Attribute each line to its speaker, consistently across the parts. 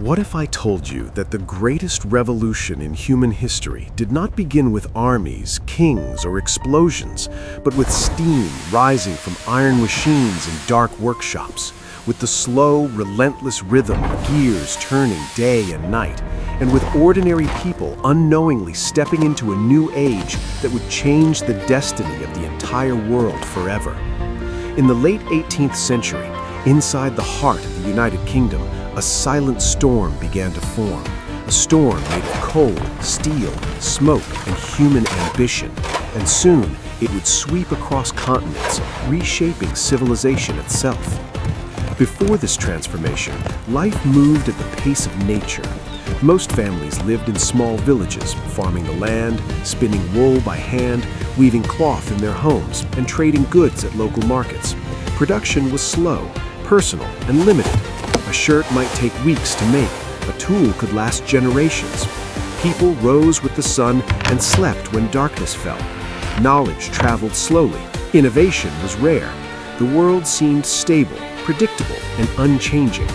Speaker 1: What if I told you that the greatest revolution in human history did not begin with armies, kings, or explosions, but with steam rising from iron machines in dark workshops, with the slow, relentless rhythm of gears turning day and night, and with ordinary people unknowingly stepping into a new age that would change the destiny of the entire world forever? In the late 18th century, inside the heart of the United Kingdom, a silent storm began to form. A storm made of coal, steel, smoke, and human ambition. And soon, it would sweep across continents, reshaping civilization itself. Before this transformation, life moved at the pace of nature. Most families lived in small villages, farming the land, spinning wool by hand, weaving cloth in their homes, and trading goods at local markets. Production was slow, personal, and limited. A shirt might take weeks to make. A tool could last generations. People rose with the sun and slept when darkness fell. Knowledge traveled slowly. Innovation was rare. The world seemed stable, predictable, and unchanging.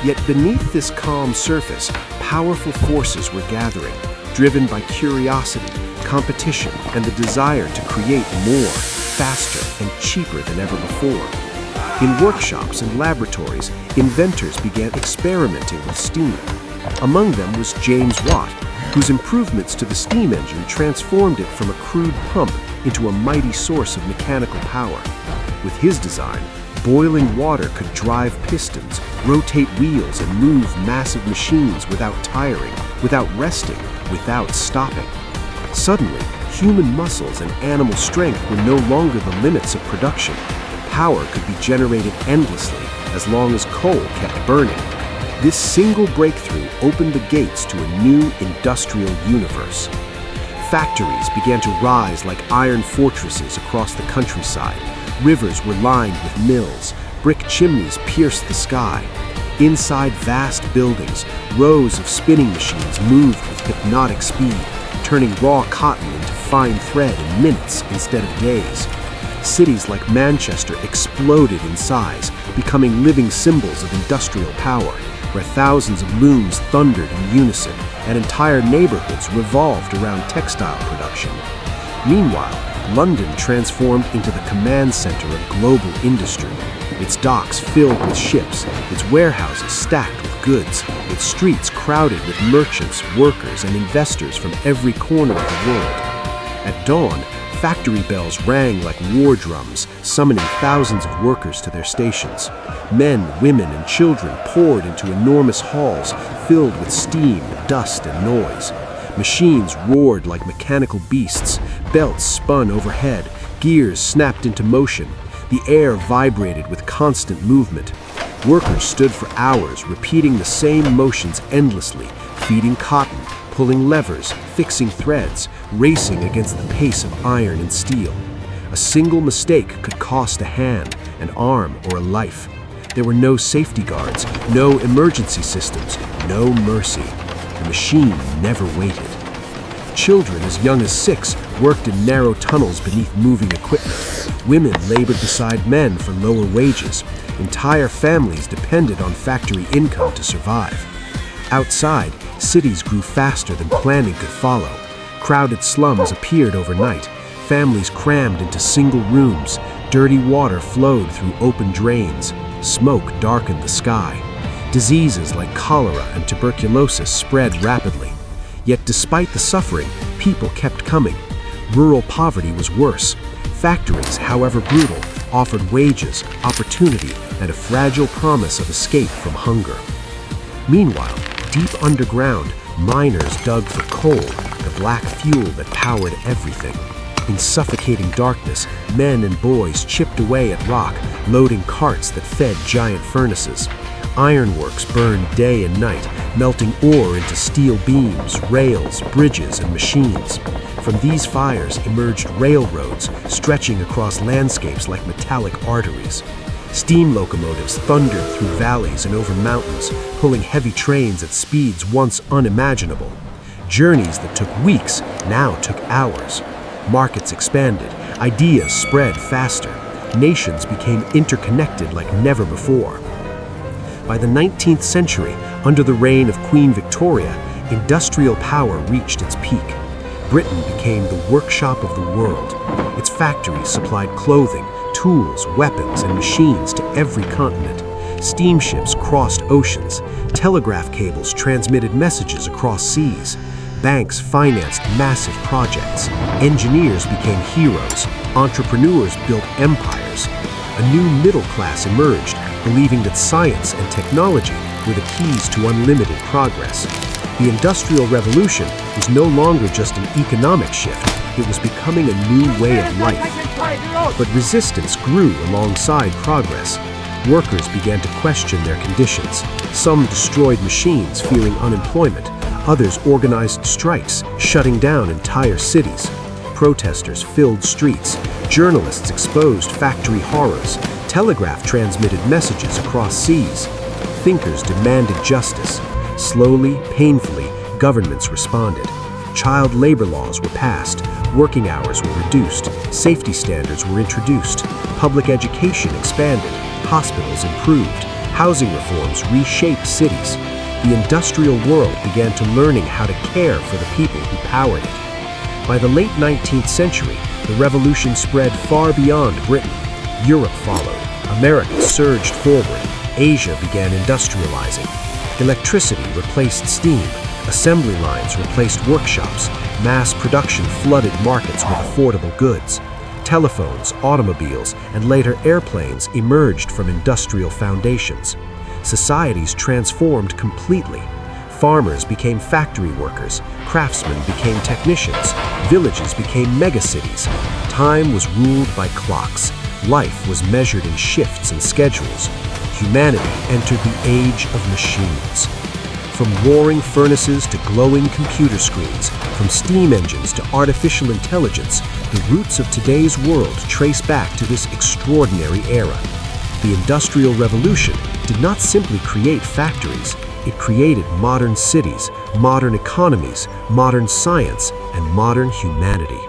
Speaker 1: Yet beneath this calm surface, powerful forces were gathering, driven by curiosity, competition, and the desire to create more, faster, and cheaper than ever before. In workshops and laboratories, inventors began experimenting with steam. Among them was James Watt, whose improvements to the steam engine transformed it from a crude pump into a mighty source of mechanical power. With his design, boiling water could drive pistons, rotate wheels, and move massive machines without tiring, without resting, without stopping. Suddenly, human muscles and animal strength were no longer the limits of production. Power could be generated endlessly as long as coal kept burning. This single breakthrough opened the gates to a new industrial universe. Factories began to rise like iron fortresses across the countryside. Rivers were lined with mills. Brick chimneys pierced the sky. Inside vast buildings, rows of spinning machines moved with hypnotic speed, turning raw cotton into fine thread in minutes instead of days. Cities like Manchester exploded in size, becoming living symbols of industrial power, where thousands of looms thundered in unison, and entire neighborhoods revolved around textile production. Meanwhile, London transformed into the command center of global industry, its docks filled with ships, its warehouses stacked with goods, its streets crowded with merchants, workers, and investors from every corner of the world. At dawn, factory bells rang like war drums, summoning thousands of workers to their stations. Men, women, and children poured into enormous halls filled with steam, dust, and noise. Machines roared like mechanical beasts, belts spun overhead, gears snapped into motion. The air vibrated with constant movement. Workers stood for hours, repeating the same motions endlessly, feeding cotton, pulling levers, fixing threads, racing against the pace of iron and steel. A single mistake could cost a hand, an arm, or a life. There were no safety guards, no emergency systems, no mercy. The machine never waited. Children as young as 6 worked in narrow tunnels beneath moving equipment. Women labored beside men for lower wages. Entire families depended on factory income to survive. Outside, cities grew faster than planning could follow. Crowded slums appeared overnight. Families crammed into single rooms. Dirty water flowed through open drains. Smoke darkened the sky. Diseases like cholera and tuberculosis spread rapidly. Yet despite the suffering, people kept coming. Rural poverty was worse. Factories, however brutal, offered wages, opportunity, and a fragile promise of escape from hunger. Meanwhile, deep underground, miners dug for coal, the black fuel that powered everything. In suffocating darkness, men and boys chipped away at rock, loading carts that fed giant furnaces. Ironworks burned day and night, melting ore into steel beams, rails, bridges, and machines. From these fires emerged railroads, stretching across landscapes like metallic arteries. Steam locomotives thundered through valleys and over mountains, pulling heavy trains at speeds once unimaginable. Journeys that took weeks now took hours. Markets expanded, ideas spread faster, nations became interconnected like never before. By the 19th century, under the reign of Queen Victoria, industrial power reached its peak. Britain became the workshop of the world. Its factories supplied clothing, tools, weapons, and machines to every continent. Steamships crossed oceans. Telegraph cables transmitted messages across seas. Banks financed massive projects. Engineers became heroes. Entrepreneurs built empires. A new middle class emerged, believing that science and technology were the keys to unlimited progress. The Industrial Revolution was no longer just an economic shift, it was becoming a new way of life. But resistance grew alongside progress. Workers began to question their conditions. Some destroyed machines, fearing unemployment. Others organized strikes, shutting down entire cities. Protesters filled streets. Journalists exposed factory horrors. Telegraph transmitted messages across seas. Thinkers demanded justice. Slowly, painfully, governments responded. Child labor laws were passed. Working hours were reduced. Safety standards were introduced. Public education expanded. Hospitals improved. Housing reforms reshaped cities. The industrial world began to learning how to care for the people who powered it. By the late 19th century, the revolution spread far beyond Britain. Europe followed. America surged forward. Asia began industrializing. Electricity replaced steam. Assembly lines replaced workshops. Mass production flooded markets with affordable goods. Telephones, automobiles, and later airplanes emerged from industrial foundations. Societies transformed completely. Farmers became factory workers. Craftsmen became technicians. Villages became megacities. Time was ruled by clocks. Life was measured in shifts and schedules. Humanity entered the age of machines. From roaring furnaces to glowing computer screens, from steam engines to artificial intelligence, the roots of today's world trace back to this extraordinary era. The Industrial Revolution did not simply create factories, it created modern cities, modern economies, modern science, and modern humanity.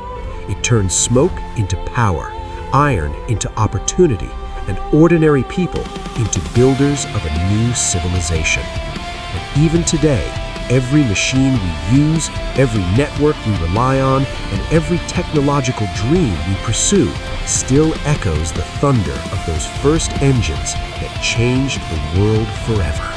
Speaker 1: It turned smoke into power, iron into opportunity, and ordinary people into builders of a new civilization. And even today, every machine we use, every network we rely on, and every technological dream we pursue still echoes the thunder of those first engines that changed the world forever.